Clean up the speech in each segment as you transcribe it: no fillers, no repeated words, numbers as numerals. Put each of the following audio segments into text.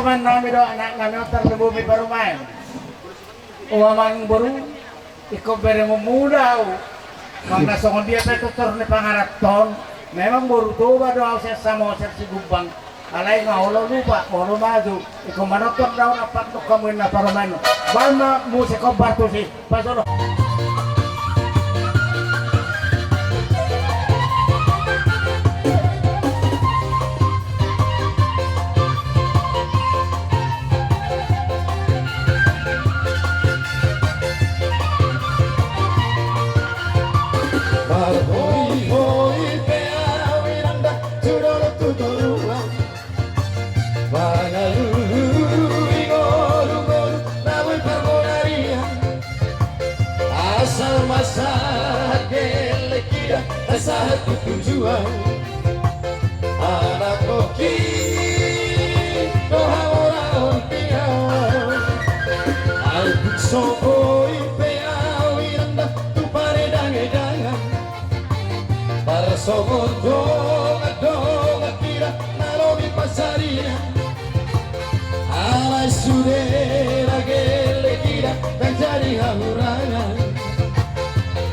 paman namin do anak namin otar na bumi parumayan. Uwamang buru, ikaw bere mo mudaw. Mang nasongon dia pa tutor ni pangarap ton. Memang buru tuba do ako sa mo sa sigubang. Alay nga ulo lupa, ulo maju. Ikaw manotor daw na patok kamu na parumayan. Balma mo si komparto si pasolo. Satu tujuan anak koki doa orang piau aku sokoi piau iranda tu pare dangan para sokon donga kira nalobi pasarina alai sudera gele kira dan jadi hamurangan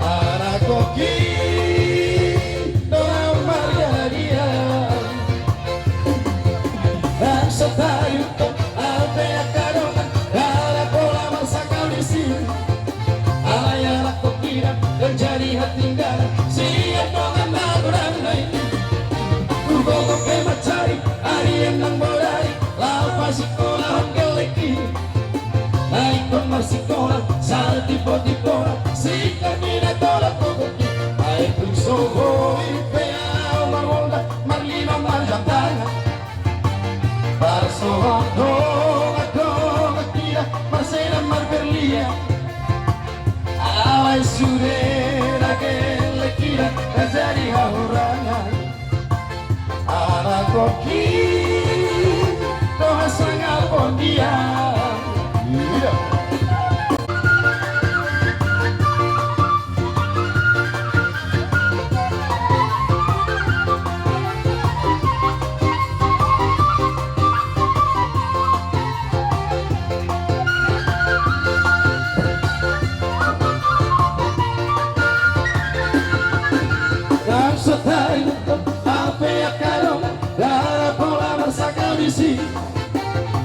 anak koki Sayuto altea karona gara pola masa kau di sini ayah aku kira terjadi hati gara siap dengan laguran lain kubogo ke macari hari yang nang bodari lapa sikola honggeleki naik kon sikola sal tipo sikap mina tolak kokoki air tusogo ipeau marwolda marlima marjantana Donga tira Marcela Marberlia Alay sudera que le tira Dari haurangan Anak koki Doha sangat pondia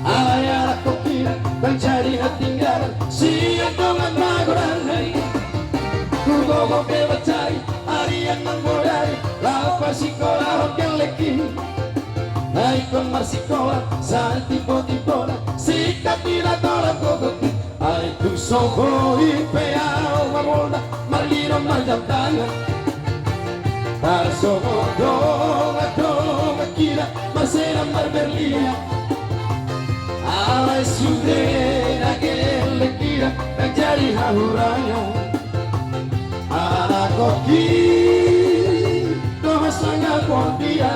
Alaya aku kira mencari tinggalan siap dengan magoran hari ku gogo ke bacari harian menggodari lapa sikola hotel leki naik kemar sikola saat tipe-tipe sikap tidak tolak kogoki itu sohoi peau marwolda marlino marjam tangan tarsogo donga kira Marcela Marberlia Alay sudera gele kira menjadi hauranya anak koki doa sangat pondia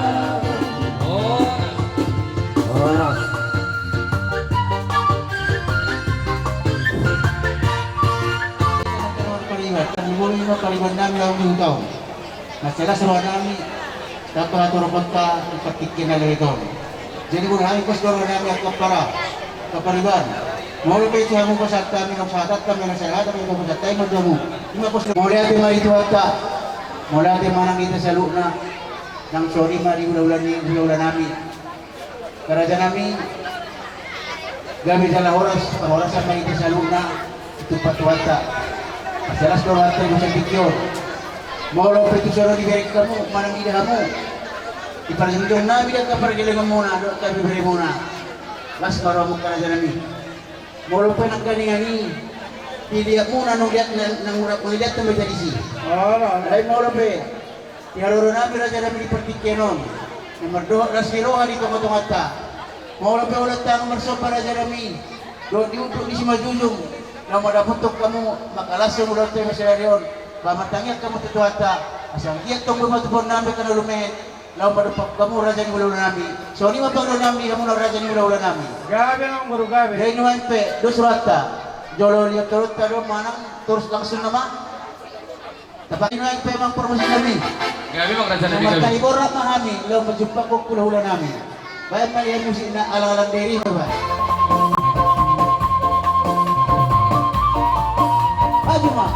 kalimat namin ang mintaw na sila sa namin dapat naturapan ka ipatikin na ito. Jadi muna kami pasdoro namin at kapariban. Mula pa ito mo pasat kami ng sadat kami ng salat kami ng pasat tayo magdamu. Mula ito mga ito ata. Mula ito mga nangita sa luna ng sorry mari ulan namin. Karaja namin gamit sa oras sa mga ito sa luna ito patuwata. Masalas ko ata mo sa bigyon. Mula pa ito sa rin kamu manang ida mo. Iparasundong namin at kaparagilingan muna, doon kami beri muna. Mas maramo ka na dyan namin. Mula pa ng kaningani, piliyak muna nung liat nang muna kung liat na may janisi. Ay mula pa eh. Tiharuro namin na dyan namin ipartikyan nun. Namardoha, rasiroha dito katungata. Mula pa ulat tayong marso para dyan namin. Doon diupo ni si Majujung. Nang madaputok kamu, makalasong ulat tayo masyaryon. Pamatangyak kamu tutuhata. Asang kiyak tong bumatupon namin ka na lumet. Lalu pada kamu raja ni ulah nami. So ni mapang ulah nami, kamu raja ni ulah nami. Gabi ang guru gabi. Dari nuan pe, dos rata. Jolo lihat turut tado manang terus langsung nama. Tapi nuan pe mang promosi nami. Gabi mang raja ni gabi. Mata ibor ramah kami, lalu berjumpa ko ulah nami. Bayan malihat musik na alang-alang diri mo ba? Maju ma.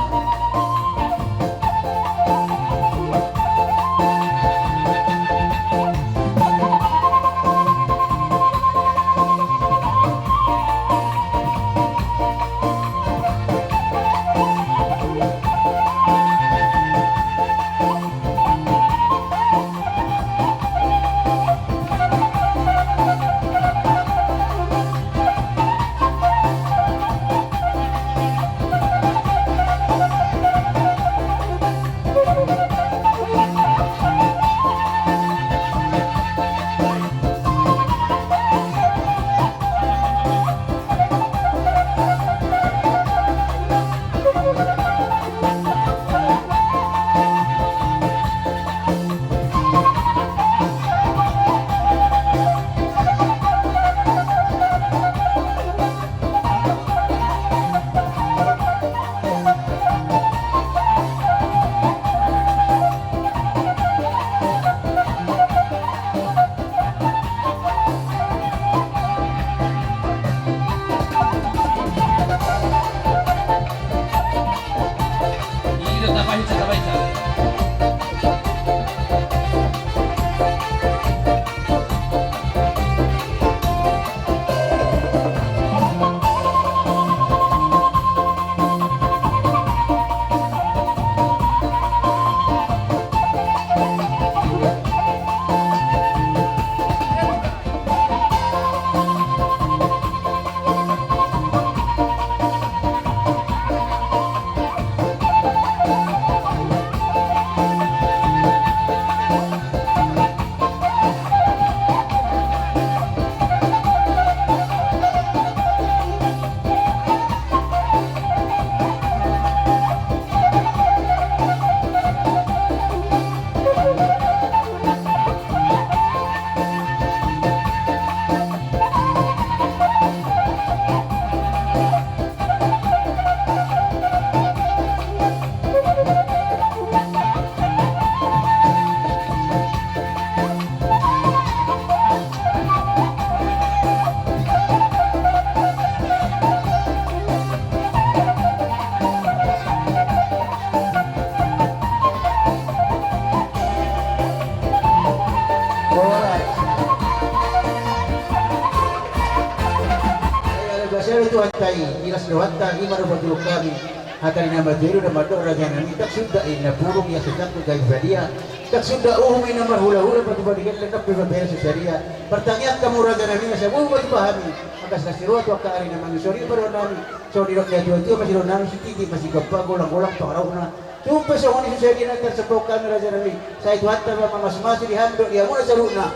Itu hatai ilas lewata imar badul kami hatari nama jeru dan mador raja nami tak sudah ina burung yang sedang bergaya badia tak sudah ina marhula-hula batu badikan lengkap berbeda sesaria pertanyaan kamu raja nami saya batu pahami maka sasiruat waktu hari nama sori baru nami sori rakyat itu masih nami sedikit masih gempar golang-golang parahuna Tumpa sa kung sesaria na tersepokan raja nami saya itu hatta mas-mas di handok dia mula saruna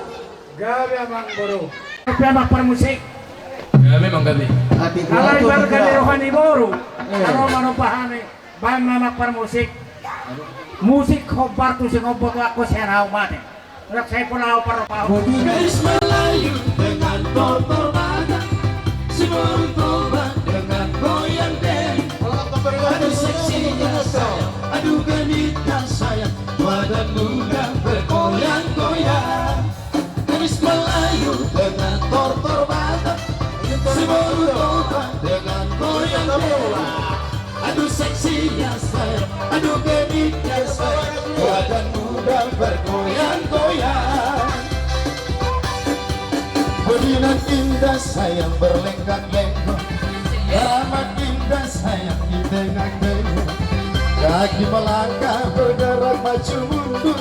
gabi amang boro piamak permusik Ya memang gabi. Kalau ibarat kali rohani baru, kalau manupahane, bang namak permusik, musik khobar tu sing obat aku serau mati. Rak saya pun lau paru-paru. Gadis Melayu dengan kotor badan, si baru tobat dengan goyang deh. Aduh seksinya sayang, aduh genitnya sayang, badan muda bergoyang-goyang. Gadis Melayu dengan kotor badan. Si baru tobat dengan goyang bola. Aduh seksinya sayang, aduh genitnya sayang, badan muda bergoyang-goyang. Berinan indah sayang berlenggak-lenggok, amat indah sayang di tengah-tengah. Kaki melangkah bergerak maju mundur,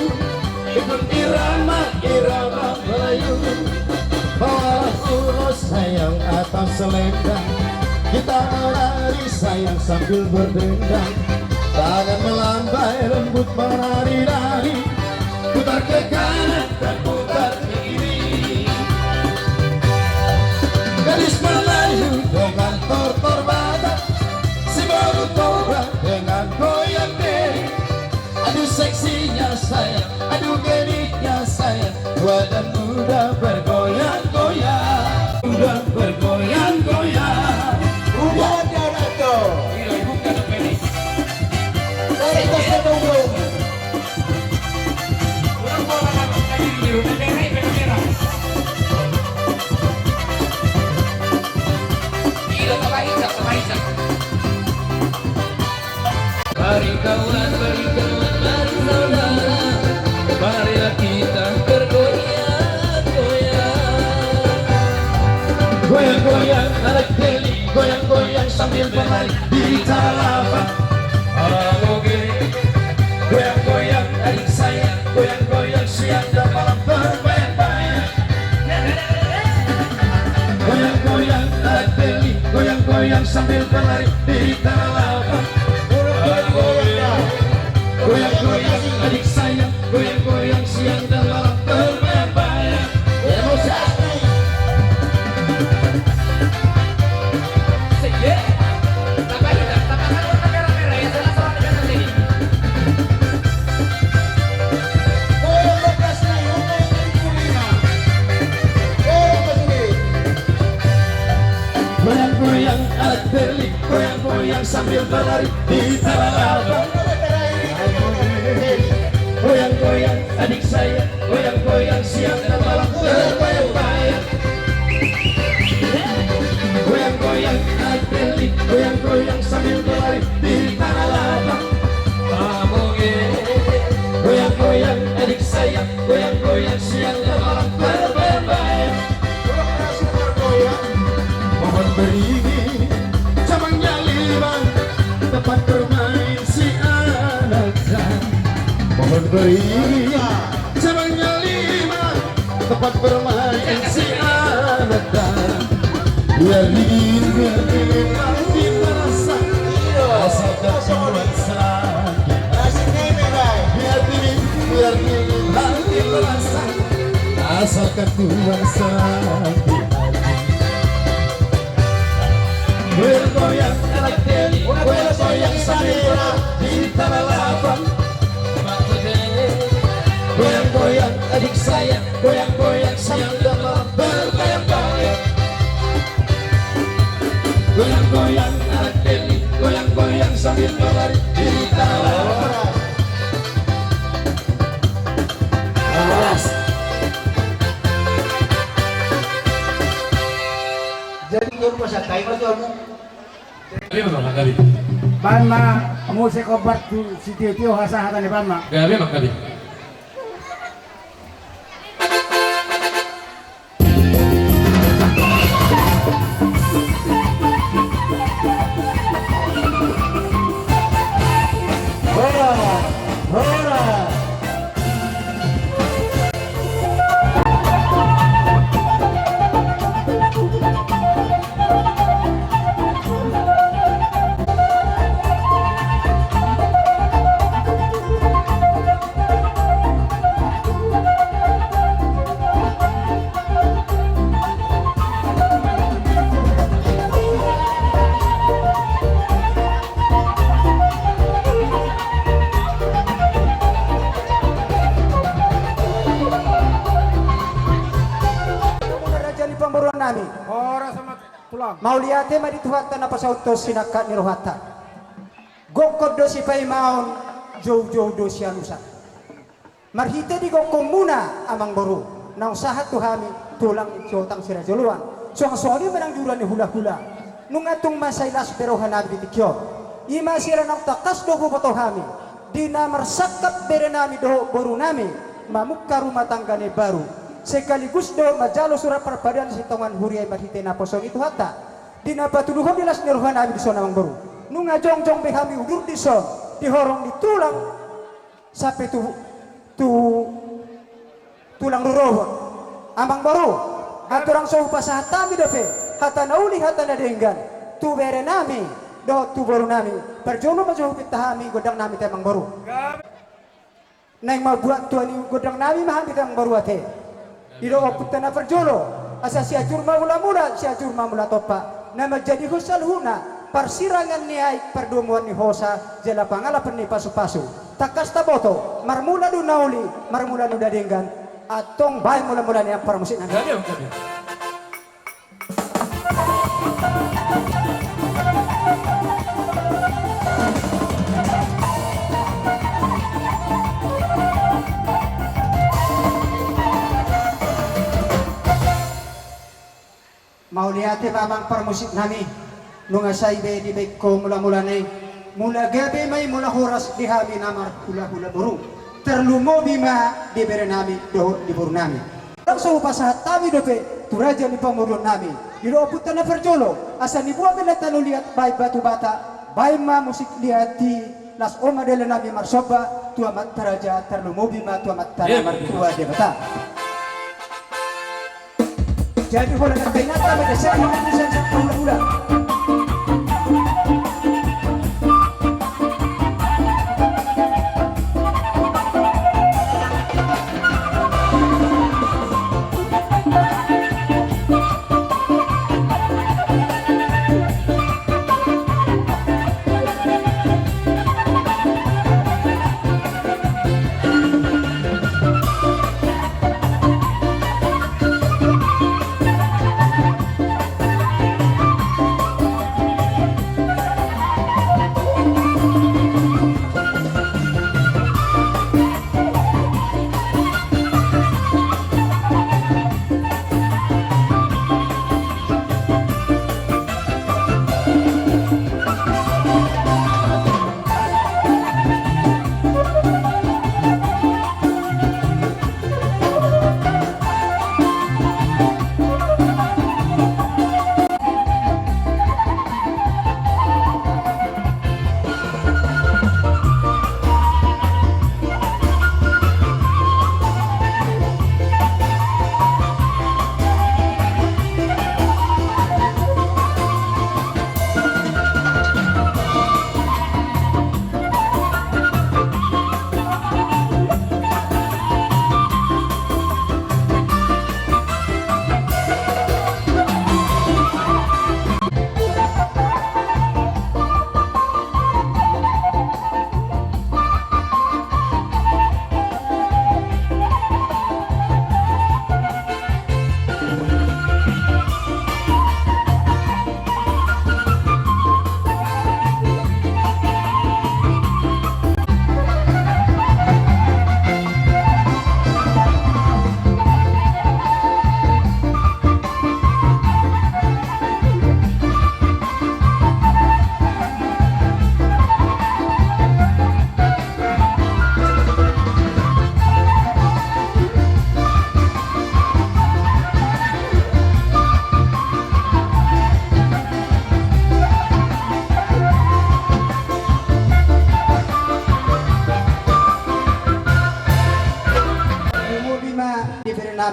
ikut irama Melayu. Bawalah ulos sayang atau selendang, kita menari sayang sambil berdendang. Tangan melambai lembut menari-nari, putar ke kanan dan putar ke kiri. Gadis Melayu dengan tortor badan, si baru tobat dengan goyang diri. Aduh seksinya sayang, aduh genitnya sayang, badan muda bergoyang-goyang, muda bergoyang-goyang. Udah ada tuh. Iya, ibu kan apa ini? Saya tunggu. Orang bola tadi di rumah merah. Mari kawan, mari saudara, marilah kita bergoyang-goyang. Goyang-goyang anak teli, goyang-goyang sambil berlari di tanah lapang. Oke, goyang-goyang adik saya, goyang-goyang siang dan malam berbayang-bayang. Goyang-goyang anak teli, goyang-goyang sambil berlari di tanah lapang. Goyang-goyang adik saya, goyang-goyang siang dan malam berbayang-bayang. Goyang-goyang alat berli, goyang-goyang sambil berlari di tanah lapang. Goyang-goyang adik saya, goyang-goyang siang dan malam berbayang-bayang. Goyang-goyang alat berli, goyang-goyang sambil berlari di tanah lapang. Goyang-goyang adik saya, goyang-goyang siang dan malam berbayang-bayang. Mohon beri cabangnya 5 tempat bermain si anak-anak. Mohon beri cabangnya 5 tempat bermain si anak-anak. Biar dingin nanti terasa rasakan nuansa. Biar dingin nanti terasa rasakan nuansa. Goyang-goyang anak teli, goyang-goyang sambil berlari di tanah lapang. Goyang-goyang adik saya, goyang-goyang siang dan malam berbayang-bayang. Goyang-goyang anak teli, goyang-goyang sambil berlari di tanah lapang. Jadi guru masa tayo mo doon. Gabi mo gabi. Ban ma musik obat tu si Tio hasahatan ni ban ma. Gabi mo gabi. Mauliate madi Tuhan na pasautos sinakat ni rohata. Gokod do si paimaon jow do si anusa. Marhite di gokong muna amang boru. Nang sahat tuhami tulang isyotang sirajuluan. So ang soli menang juran ni hula-hula. Nung atong masailas pero hanabi tikyo. Ima sira nang takas do bubotohami. Di na marsakap bere nami do boru nami. Mamukka rumah tangga ni baru. Sekaligus do majalo surat perpaduan si tongan huriay marhite na posong itu hatta. Dinapatuluhan nilas ni rohan abi dison amang baru. Nung ngajong-jong behami udur dison dihorong ditulang sampai tulang rurobot amang baru aturang so pasahatan bidope hata nauli hata nadenggan tu bere nami do tu baru nami perjono majuh pitahami godang nami temang baru nang mabuat tuan godang nami mahami temang baru ate ido oputana perjono asa si ajur mula si ajur mula topa na menjadi husal huna persirangan niai perdomuan ni hosa jela pangalapan ni pasu-pasu takas taboto marmula du nauli marmula du dadenggan atong bay mula-mula ni para musik nanti mau lihat mamang permusik nami nung asay be di be ko mula-mula nay mula gabi may mula horas di hami namar hula-hula burung terlumobi ma di bere nami dohor di buru nami langsung pasahat tami dope turaja ni pamurun nami iroputan na perjolo asa ni buat na tanu lihat baik batu bata baik ma musik lihat di las oma dele nami marsoba tua mat taraja terlumobi ma tua mat taramar tua de bata jadi bola na kainata pada saya hula-hula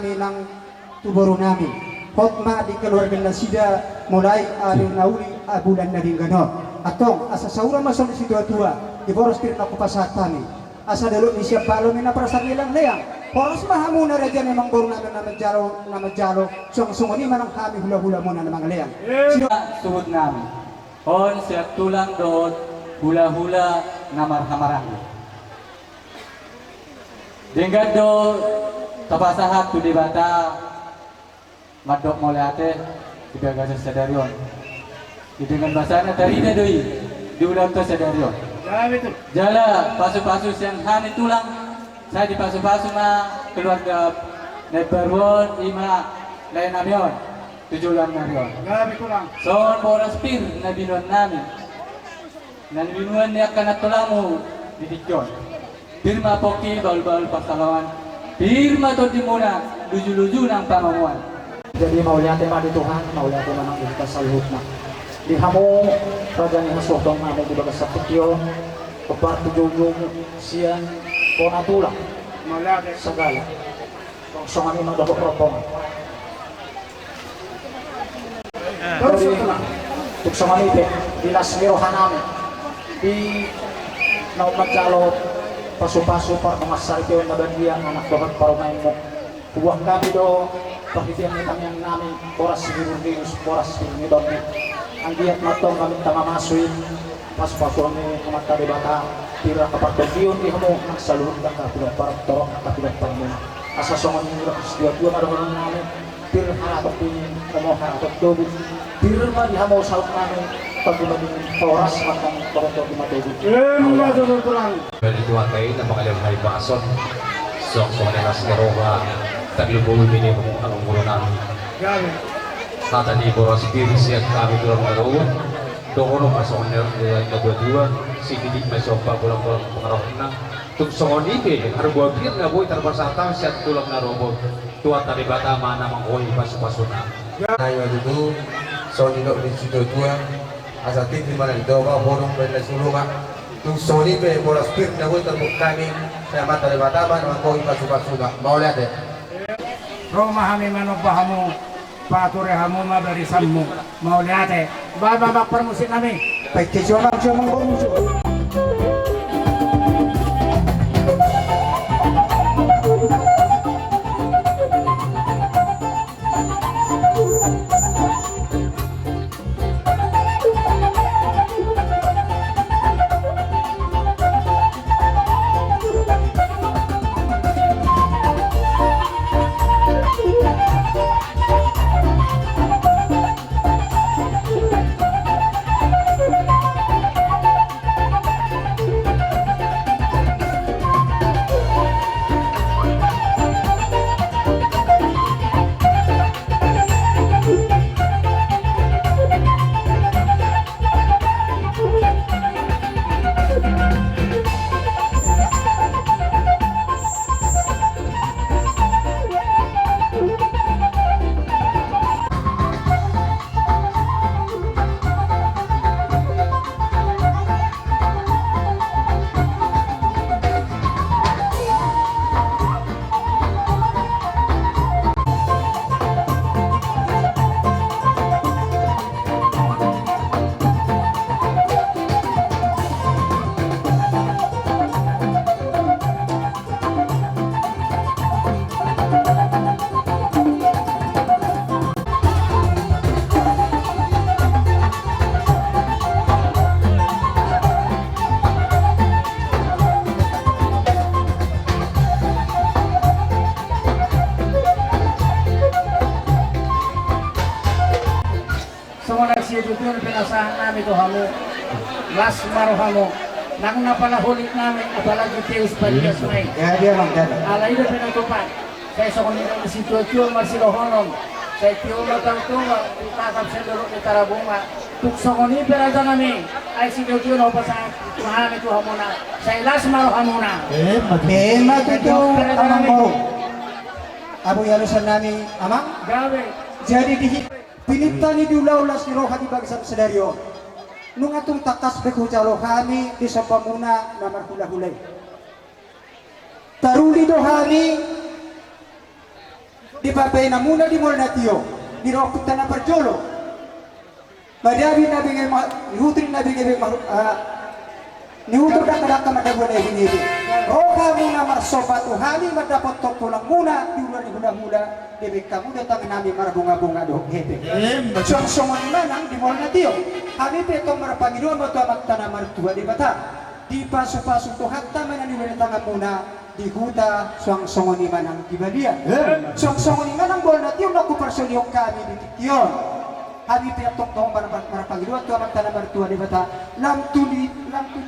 nami ng tuboro nami. Hotma di keluarga nasida mulai aling nauli bulan na rin ganon. Atong asa saura masol si tua-tua di boros kirin ako pasahat kami. Asa dalo ni siya palo mi naprasar nilang layang. Poros mahamuna raja memang boro namin na majalo sung-sunguni manang kami hula-hula muna na mga layang. Suhud namin. On siya tulang doon hula-hula na marhamarang. Denggan do tapasahat tu di bata madok mole ate tiga gases sadarion. Dengan bahasana tarina doi di ulang to sadarion. Jala pasu-pasu yang hani tulang saya di pasu-pasu ma keluarga Neberwon ima lain amion 7 narion. Gabi tulang. Son boras pir na binuan namin. Na binuan niya kanatulamu di dikyon. Pirma poki bal-bal pasalawaan. Pirma to di muna luju-luju ng pamamuan. Jadi mauliate ma di Tuhan, mauliate ma ng ikas sa luhut na. Di hamo raja ni masukong amo di bagas sa putyo. Kebar tujung siang kona tulang Malaki. segala. Kong kami magdabok ropong. Terus Jadi tulang. tuk kami dinas mirohan namin. Di naumat jalo pasu-pasu par kemasar itu yang bagian anak babat parumay mo. Buah kami do pagkitian ni kami yang namin poras sigurus poras sigurus ang giat matong kami tama masuin pas-pasu kami kumata di bata tira kapag bagyon di mo nagsaluhod ka kapilang parang torok kapilang pangmuna asa songon nila kasdiya tuwa maraming namin tir haratok di kamo haratok dobi tir ma di hamo saut namin pagdumagin poras matang torok di matubi Mula tulang. Bali tuwa kayo na mga lemay bason. So, mga nas karoga, taglubong minimum ang ulo namin. Gabi. Hata di boros piris at kami tulang araw. Dohono masuk kedua-dua si didik masuk bola-bola pengaruhna tuk songon ibe harus gua bir nggak boy terbasatan siat tulang narobo tua tadi bata mana mangkoi pasu-pasuna ayo dulu soni dok di situ tua asal tim di mana itu kau borong benda sulunga tuk soni be bola speed nggak boy terbukti saya mata di bata mana mangkoi pasu-pasuna mau lihat deh Roma kami manobahamu, paturehamu mabarisammu. Mau lihat babak permusik kami. Baik kejualan boru. Betul penasaan namin ko hamo, las maro hamo, nang napalahulit namin, apalagi Teus Palias may. Ya dia mangkan. Alay na pinagtupan, sa isang kanilang sitwasyon marsilohonon, sa itiyo matangtunga, itakap sa laro ni Tarabunga, tukso ko ni peraja namin, ay sitwasyon o pa sa tuhami ko hamo na, sa ilas maro hamo na. Matuto amang boru. Abu yalusan namin amang. Grabe. Jadi pinita ni diulah-ulas ni rohani bangsa sedario. Nung atong takas bekujalo kami di sa pamuna na marhula-hulay. Taruli do kami di papay na muna di mula natiyo. Di rokot na perjolo. Madabi na bingay nihutrin na bingay nihutrin na kadaka madagwa na hinibi. Roka muna marsobat uhali madapat tulang muna di ulan ni hula-hula. Debek kamu datang nami marabunga-bunga do hepe. Song-songon manang di mall na tiyo. Kami petong marapangido mo to magtana martua di bata. Di pasu-pasu to hatta man ni wenetanga muna di huta song-songon ni manang di balia. Song-songon ni manang bol na tiyo naku persoliyong kami di tiyon. Kami petong to marapangido to magtana martua di bata. Lam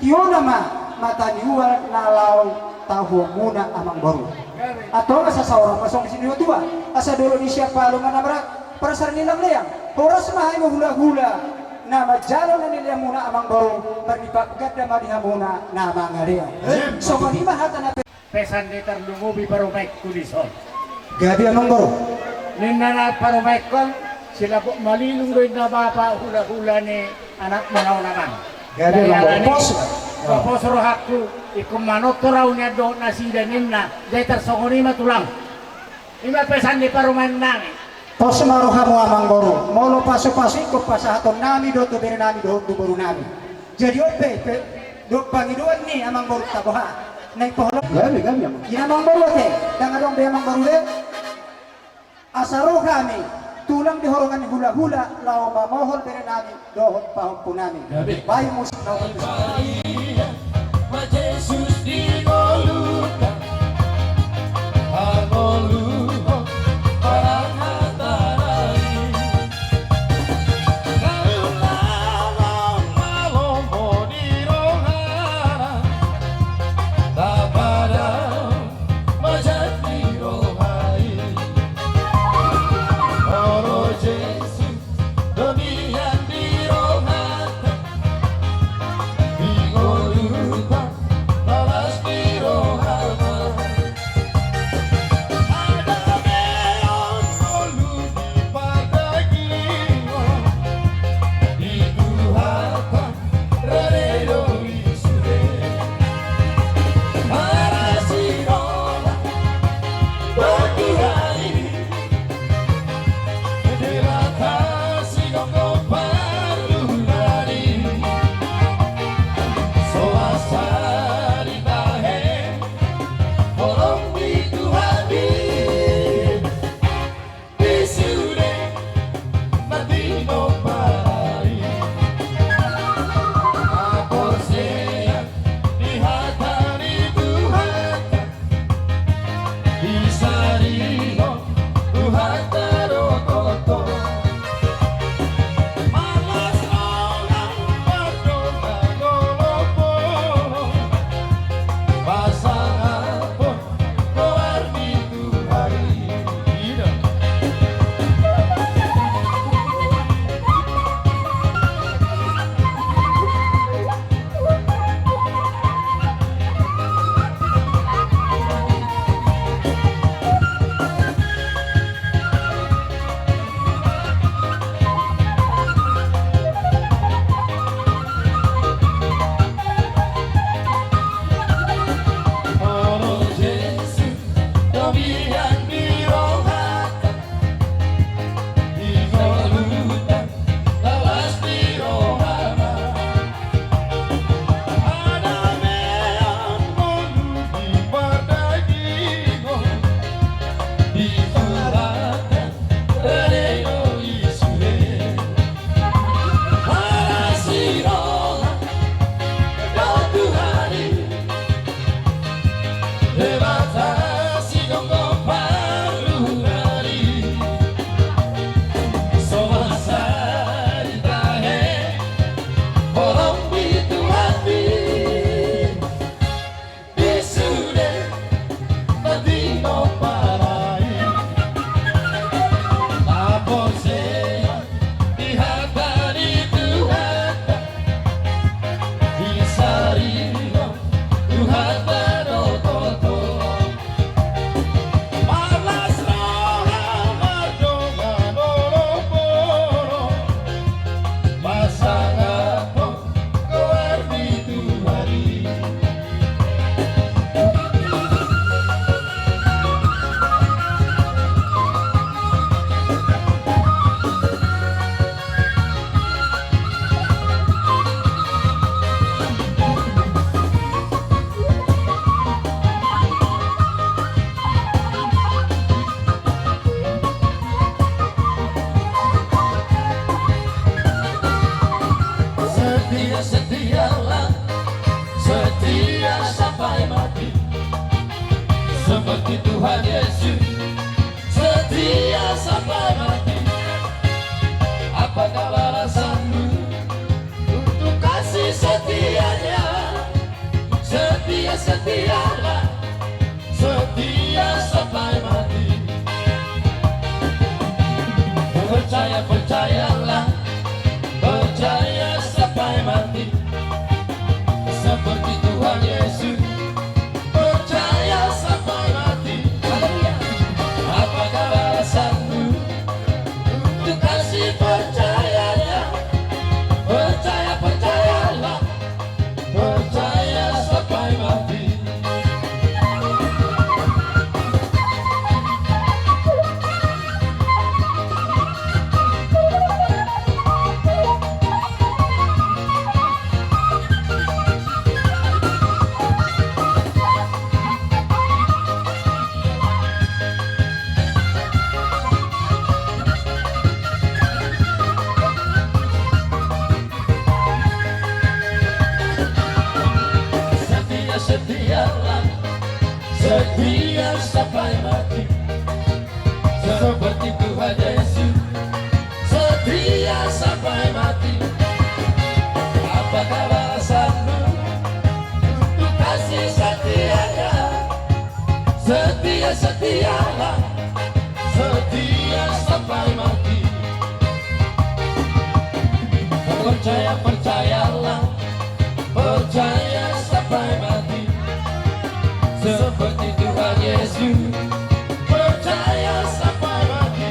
tiyo nama mata niwal nalaw tahu muna amang baru. Atau asa seorang pasong sini tua asa dulu di siapa lu mana berat perasaan nilang leang horas mahai hula-hula nama jalan nilang muna amang baru berdipagat dan madihamuna nama ngaria so manima hata na Pesan di terlumubi parumaik kulison. gabi amang baru Ninana parumaik kon sila po malilung doon na bapa hula-hula ni anak manaw naman. gabi amang baru pos Kapos rohaku, ikumanot raw niya doon na sidanin na, dahil tersongoni matulang. Ima pesan di paruman nang. pos maruha mo amang baru molo paso-paso ikut pasahaton nami do to bere nami do baru nami jadi ope do pangiduan ni amang baru taboha naik pohon gabi amang amang baru te dangadong be amang baru de asaro kami tulang di horongan hula-hula lao mamohol bere nami dohot pahon punami bayi musik lao Jesus digolukan Agoluhon parang hatarari Kaulalang malombo di rohana Tapadang majati rohai Oro Jesus domian di rohana Setialah, setia sampai mati, seperti Tuhan Yesus, setia sampai mati. Apakah alasanmu untuk kasih setianya? Setia, setialah, setia sampai mati. Percaya, percayalah, percaya sampai mati, seperti Tuhan Yesus, percaya sampai mati. Apakah alasanmu untuk kasih percayanya? Percaya, percayalah, percaya sampai mati. Setialah, setia sampai mati, seperti Tuhan Yesus, setia sampai mati. Apakah alasanmu untuk kasih setianya? Setia, setialah, setia sampai mati. Percaya, percayalah, percaya sampai mati, seperti Tuhan Yesus, percaya sampai mati.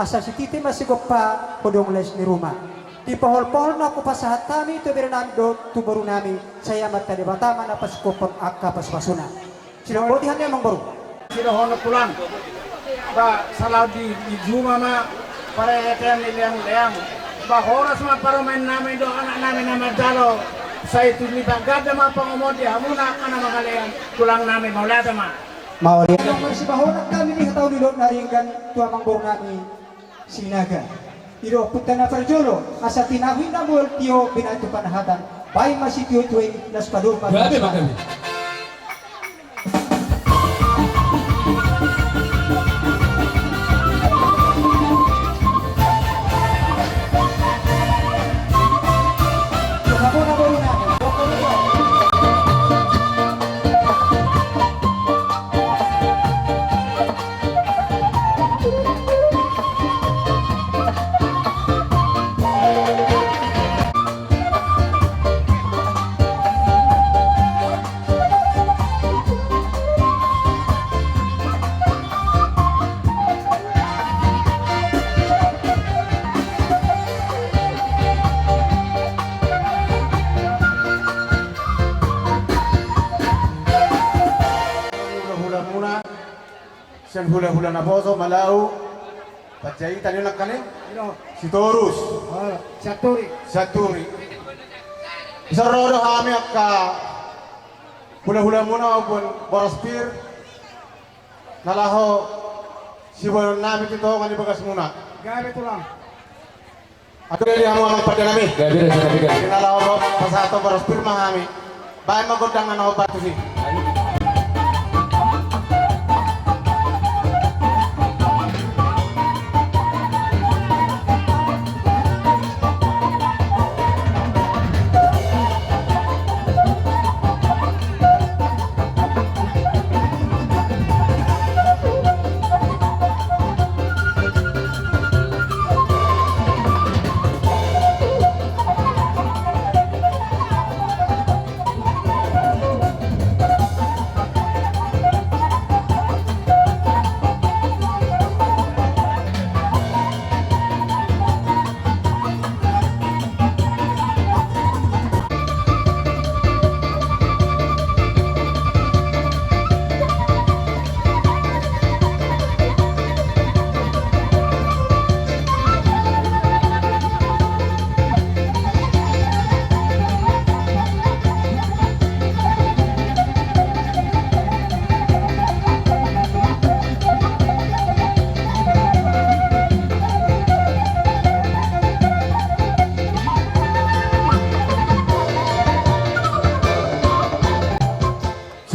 asal si titi masih gopa podong les di rumah. Di pohol-pohol na ako pasahat kami, ito bilang do, tubaru nami, saya mata di batama na pasikopang akka pasupasuna. Silang botihan niya mang baru. Sila hono pulang. Ba salah di Juma ma para eten liang-liang. Ba horas ma paromen namin do anak namin na madalo. Sa itu ni bagada ma pangomodi hamuna kana magalayan tulang namin maulata ma. Mauli. Ang si bahonak kami ni kataw nilo naringgan tua mang baru nami sinaga. Iro punta na perjolo asa tinawin na mo tiyo binatu panahatan. Bay masih tiyo tuwing nas padul pa. Grabe ba kami? Siyan hula-hula na boso, malau, pacay, tanyo na kanin, si Torus, Saturi. Isa rodo kami at ka hula-hula muna upon Boraspir, nalaho, si Boron namin ito, kanibagas muna. Gabi tulang. Ato dili ang mga pada namin. Grabe na sinabi ka. Sinalaho pasato Boraspir mahami. Bahay magundang na naobat si.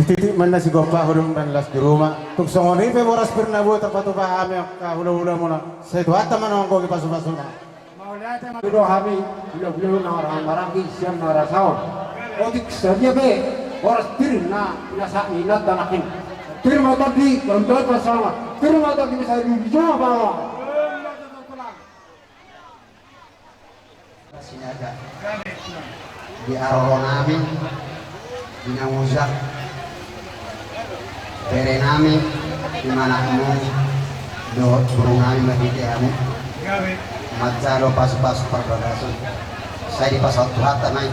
Titik man na si Gopa hurung dan las di rumah. Tuk songoni pe boras pirna bu tapatu pahami ka hula-hula muna. Sa itu hatta man ang kogi pasu-pasu na. Maulata ma. Ilo kami, ilo na orang-orang siyan na rasaon. Otik saja be, oras tirin na nasa inat danakin. Tirin mo tadi, berdoa bersama. Tirin mo tadi bisa dijumpa bawa. Sinaga. Di araw namin, dinangusap. Pere namin, di mana mo, do burung namin matiti kami. Matsalo pasu-pasu perbatasan. Saya di pasal Tuhata naik.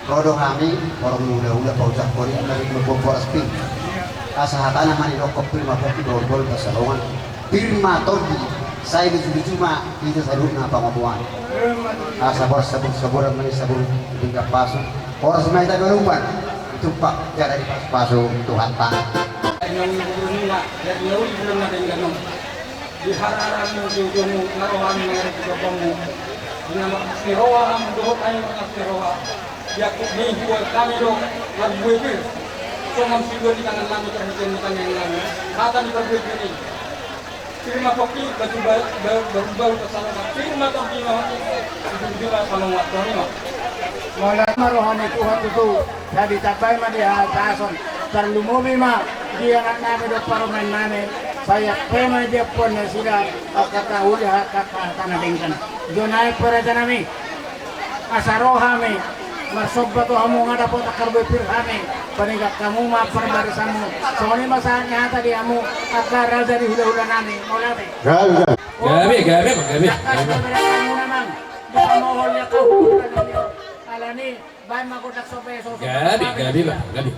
Rodo kami, orang mula-mula paujak kori, lagi berboras ping. Kasahatan naman ilokop prima kopi dorgol kasalongan. Pirma tordi, saya cuma itu sadut na pangabuan. Sabor mani sabur tinggal pasu. Orang semai tak berumpan. Tumpak cara di pasu Tuhan tanah. Yang nila, yang lawi belum ada yang ganong. Di hararan mo yung narohan ng kapong mo. Dinama sirowa ang dohot ay mga sirowa. Yakut ni buat kami do nagbuwipir. So ang siguro di tangan namin kahit yung kanyang namin. Kata ni pagbuwipir ni. Firma kopi berubah kesalahan. Firma kopi mah itu sama waktu ni mah. Wala marohan itu hatu jadi tabay man dia tason terlumumi ma dia anak namin do paromen namin saya pema dia pun sila kata uli kata tanadingkan donai peraja nami asarohame masobba to hamu ngada po takarbe pirhame Paningkat kamu mah perbarisanmu. Soalnya masanya tadi kamu akar dari hula-hula nani. Mau lihat? Gabi, gabi, Bang Gabi. Kamu namang bisa mohonnya kau hula dia. Alani, baik mah kodak sope. Gabi, gabi, Bang Gabi.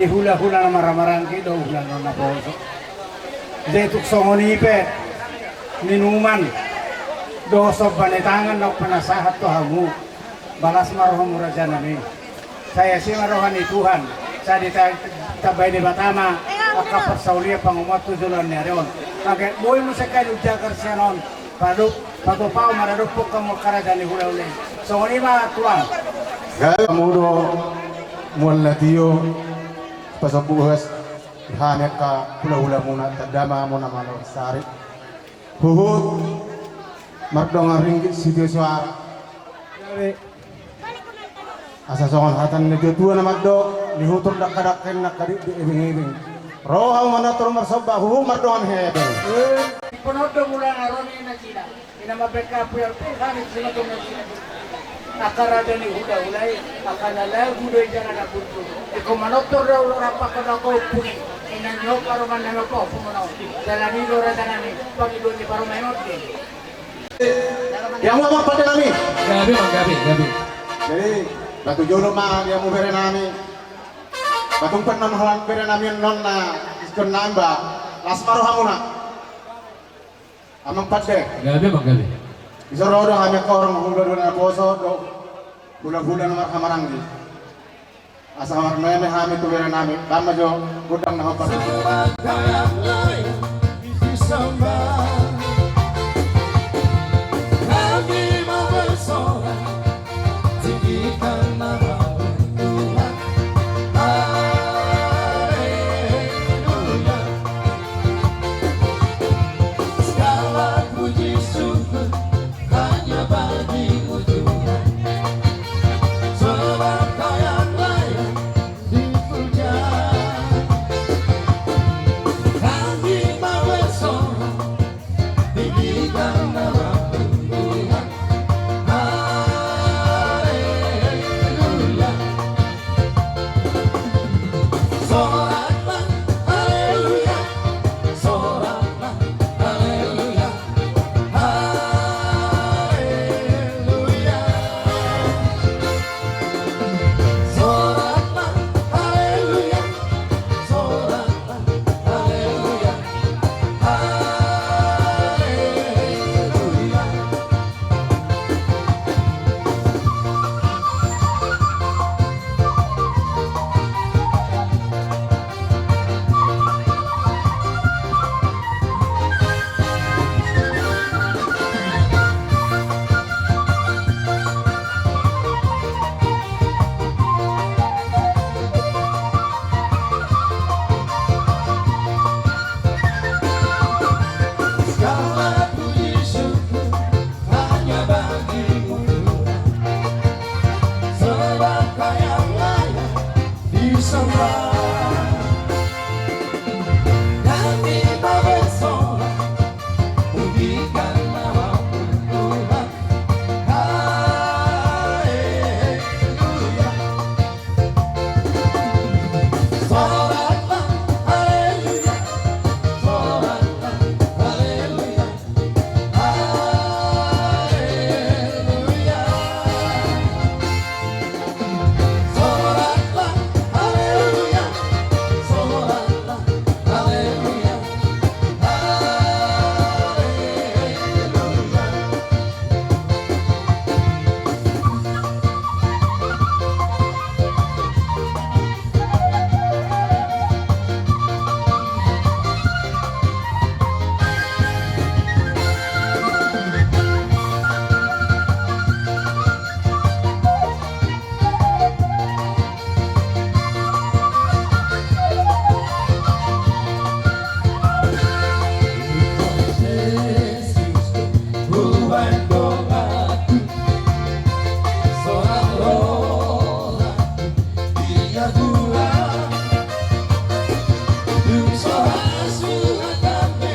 Hula-hula na maramarang kido, hula na poso. Detuk songonipe, minuman, doso panitangan na panasahat to hamu. Balas marohong muraja namin. Saya si marohan ni Tuhan. Sa di tabay di Batama, akaparsaulia pangumat tujulan niya ron. Kaya buhay mo sa kayo jagar siya ron. Patupaw maradupok kang makaraja ni hula-hula. Songonipa tuang. Gaya mudo mual tiyo pasabuhas hanek ka hula-hula muna tadama mo na malo sari huhut magdong ringgit sitio suara asa songon hatan ni dua na magdo lihutur dak kadakken nak kadi di ibing-ibing roha manatur marsabba huhu magdong hebe Punodo mula aron na sila. Inamabeka po yung pagkalit sila kung sila. Nakarada ni hula-hulay, akanala gudoy dyan na napunto. Ikaw manotor daw rapak na ko puni. Inanyo paruman na ko pumunaw. Dalanilo rada namin, pag-ibon ni parumayot din. yang mau pada kami Gabi, Bang Gabi, gabi. jadi batu jolo mah yang mau bere nami batung penon holan bere nami non na iskon namba lasmaro hamuna amang padde Gabi, Bang Gabi. bisa rodo hanya korong hula na poso do hula na marhamarang di asa hamar meme hami tu bere nami kama jo gudang na hopat Kayang lain disembah. Kami mau bersorak, tinggikan nama Tuhan. Haleluya. Segala puji syukur hanya bagi-Mu Tuhan. Sebab Kayang layak dipuja. Kami mau sembah nanti besok pujikan nama Tuhan. Haleluya. Sholatlah haleluya, sholatlah haleluya, haleluya. Sholatlah haleluya, sholatlah haleluya, haleluya. Yesus Tuhan doaku, sorak rohku Dia Tuhan, sorak suhatamu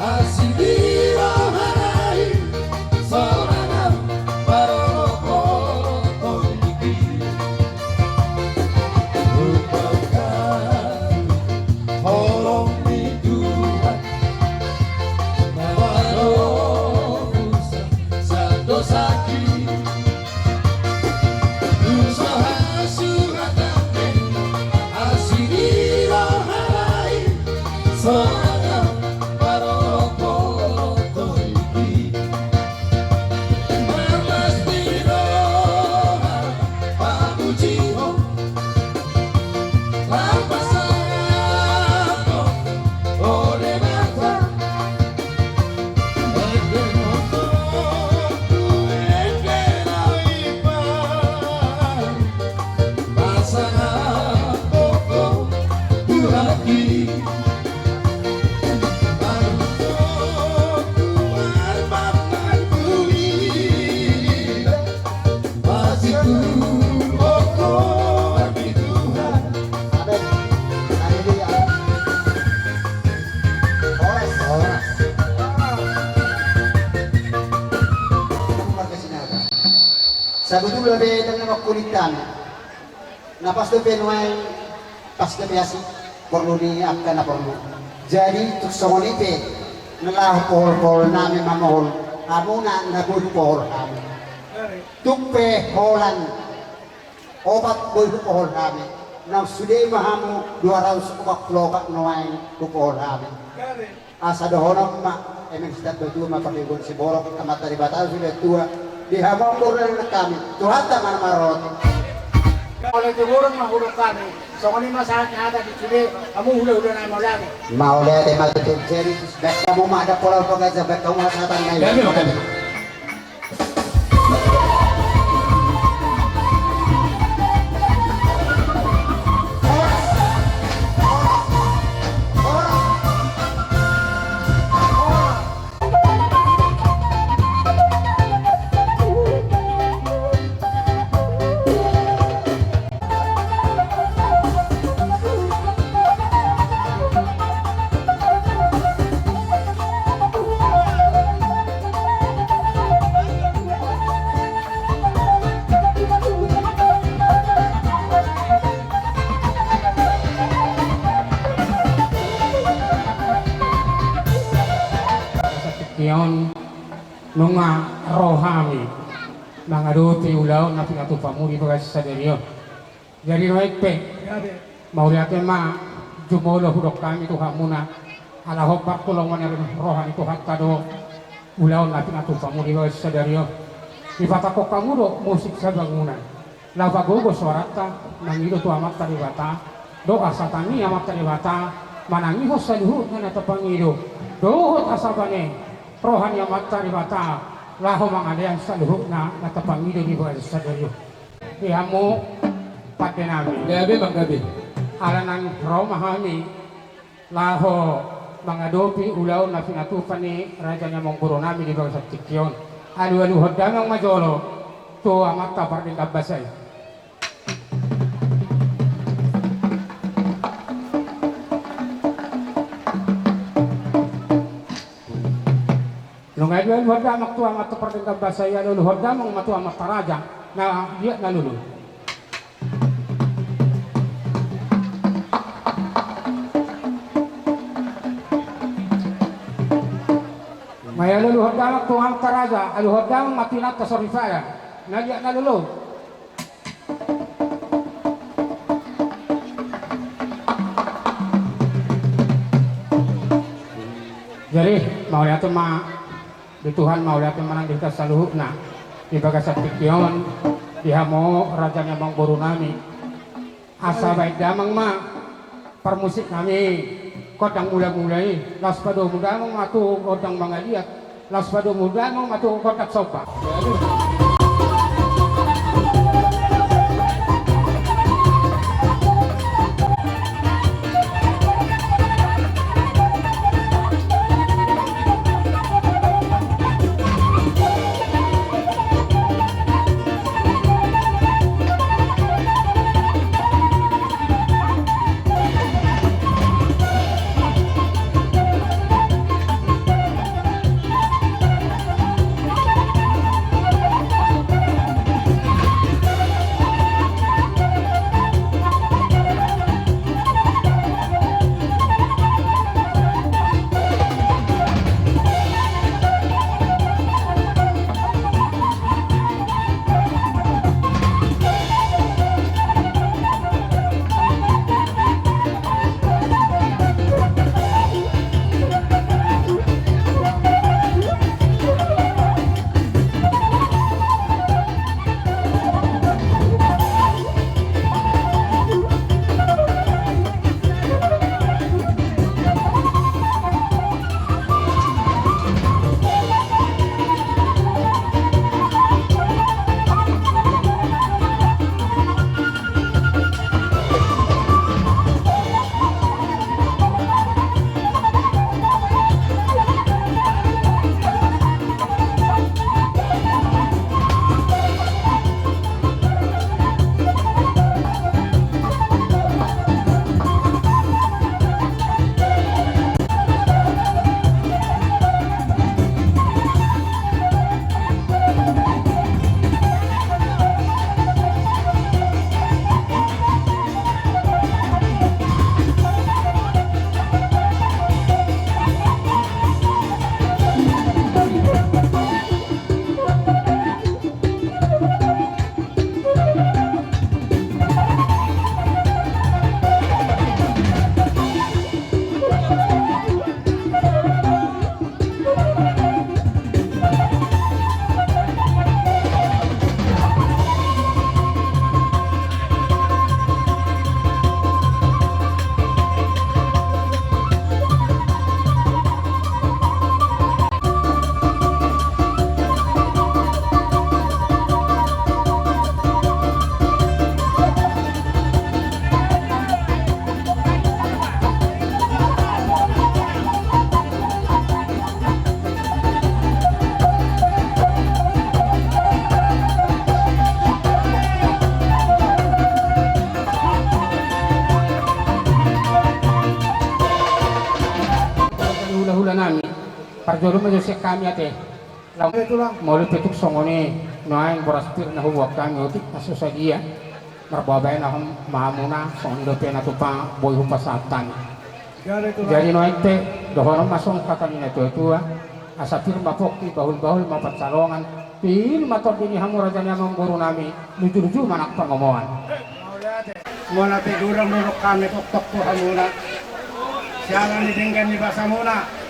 asih dirohanai, sorangan parokoro toliki, rupakan holong di Tuhan. Nawarosa satu sakit usaha suhatame asiri rohalai sorangan parokoro toliki mamasti roha pamujiho lampasato oleh mata. Sabutu lebih dengan kulitan. Napas tu penuai pas tu biasa perlu diapkan apa perlu. Jadi tu songoni pe nelah pol nami mamol. Amu nak nabul pol kami. Tupe holan obat bul pol kami. Nam sudah mahamu 240 noai pol kami. Asa dohonam mak emen sudah betul mak pakai gun si borok kamat dari batal sudah tua. Dihamam burung kami Tuhan tangan marot Oleh turun mahulog kami. So kung masalah ada di sini, kamu udah na lagi. mau lihat yang mati tuh jadi baik kamu mah ada pola pokoknya baik kamu hasatan lain. Kion nunga rohami mangaduti ulaw na pinatupamu di bagas sa deriyo. Jadi noik pe mau lihat ma jumolo hudok kami Tuhan muna ala hobak tulungan yang rohani Tuhan kado ulaw na pinatupamu di bagas sa deriyo. Di patakok kamu do musik sa bangunan. Lava gogo suarata nangido tu amat tadi bata doa satani amat tadi bata manangiho sa luhut na natapangido dohot asabane rohani amat tadi bata laho mangalian sa luhut na natapangido di bawah sadariyo. Ihamu pati namin. Gabi manggabi. Alanan roh mahami laho mangadopi ulaw na pinatupan ni rajanya mongguro namin di bawah sa tikyon. Alu-alu hodamang majolo to amat tapar din kabasay. Ngayon luhod damak tuwa matu perdengkap bahasa ya luhod damang matu amat taraja na dia na lulu. Ngayon luhod damak tuwa amat taraja luhod damang matinat tasorifaya na dia na lulu. Jadi mau lihat di Tuhan mau lihat menang kita selalu na di bagasan pikion dia mau rajanya bang boru nami asa baik damang permusik nami kodang mulai las padu muda matu kodang mangaliat las padu muda matu kotak sopa. Parjolo medyo kami ate. Mau petuk songone naing boraspir na huwag kami utik asusagia. Marbabay na akong mahamuna sondo pe na tupa boy humpasatan. Jadi no ite dohorong masong kakanina tua asa firma pokti bahul-bahul mapatsalongan pil mator dini hamura janya mengguru nami lucu-lucu manak pangomongan. Mula tidurang nuruk kami tok-tok Tuhan muna. Sialan ditinggan di basa muna.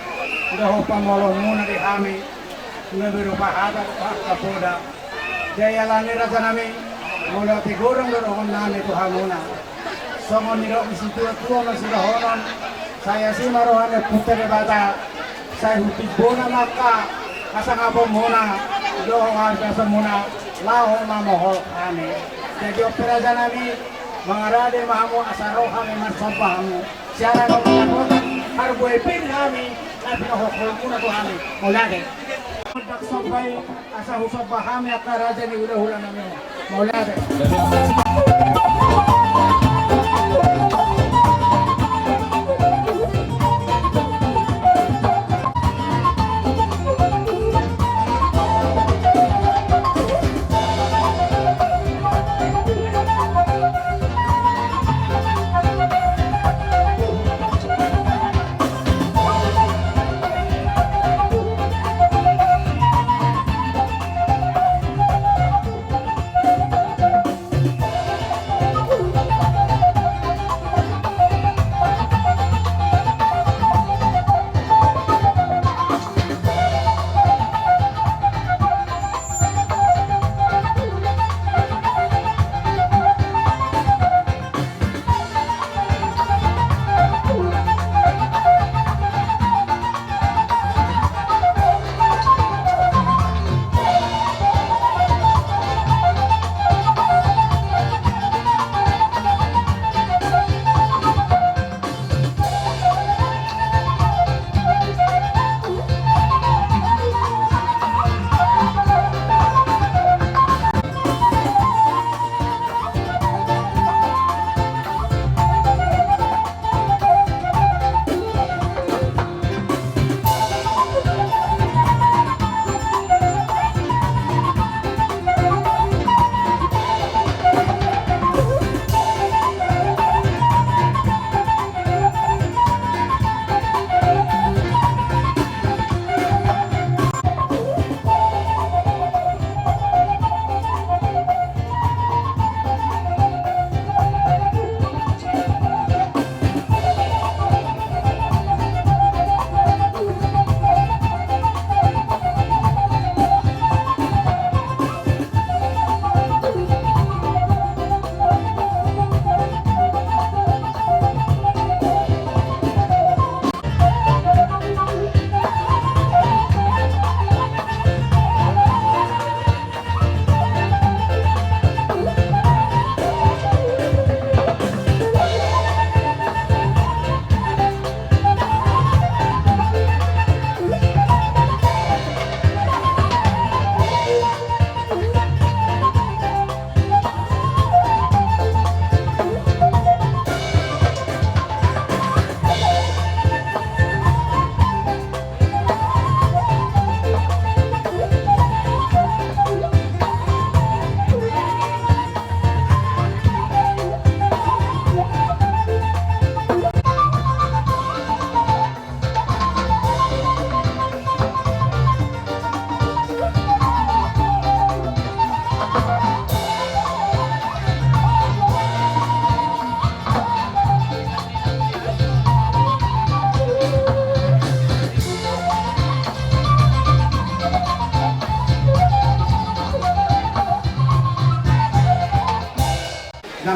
Udah pamolong muna di kami. Ngebiru pahada kapoda. Jaya lani raja nami. Mula tidurang nuruk nami Tuhan muna. Songon nirok di situ tua masih honon. Saya si marohan putih bata. Saya hutib bona maka. Asa ngapong muna. Dohong harga muna. Lahong mamohol kami. Jadi operaja nami. Mengarade mahamu asaro kami marsopahamu. Siara kau melakukan harboy pin kami. Tapi nahokol muna to kami. Maulade. Mendak sopai asa husopahami akaraja ni udah-udah nami. Maulade.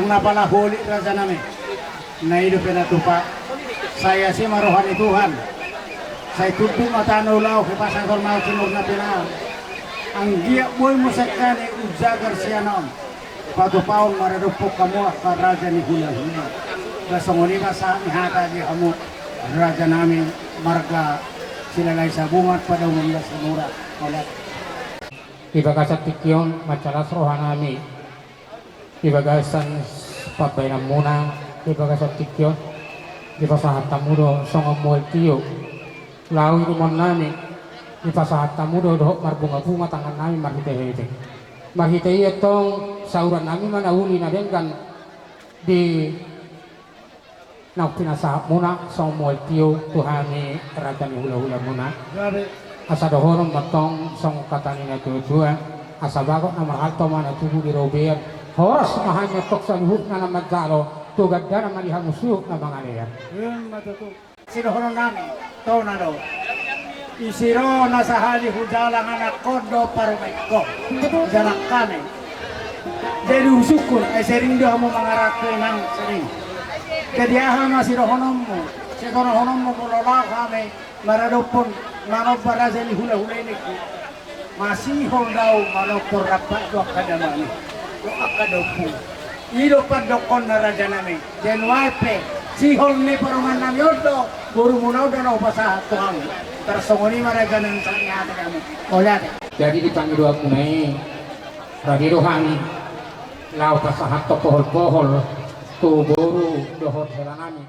Ang napalahuli raja namin na hidup na tupa. Saya si marohani Tuhan. Saya tutup mata nulaw kipasang kormal sinur na pinal. Ang giyak boy mo sa kani ujagar siya noon. Patupaon maradupok kamu ka raja ni hula-hula. Basongoni ba sa mihata di kamu raja namin marga silalay sa bungat pada umumnya semurah. Olat. Ibagasan tikyon macalas rohanami. Ibagasan pabayang muna. Ibagasan tikyon. Ipasahat tamudo songong mueltiyo. Lawi rumon nami. Ipasahat tamudo dohok marbunga-bunga tangan nami marhite-hite. Marhite itong sauran nami manahuli na dengan di pinasahap muna songong mueltiyo tuhani raja ni hula-hula muna. Asa dohoron matong song katani na tujuan asa bago na mahalto man at tubo di Robert horas mahanya tok sa luhuk na namagkalo tugad na malihan musuk na mga liyan. Yun matuto. Sinuhunan namin, to na do. Isiro na sa hali hudalang anak kodo parumeko. Dalang kami. Jadi usukun ay sering do mo mga rato ng sering. Kadiahan na sinuhunan mo. Sinuhunan mo pulola kami maradopon manok para sa hula-hula ini. Masih daw manok rapat do kadamani. Do akadopu. Ilo padokon na raja namin. Denwape. Sihol ni paruman namin yodo. Guru munaw na upasa Tuhan. Tersongoni maraga ng sanyata kami. Olat. Jadi dipanggil dua punai radi rohani lau pasahat to pohol-pohol tu boru dohot helanami.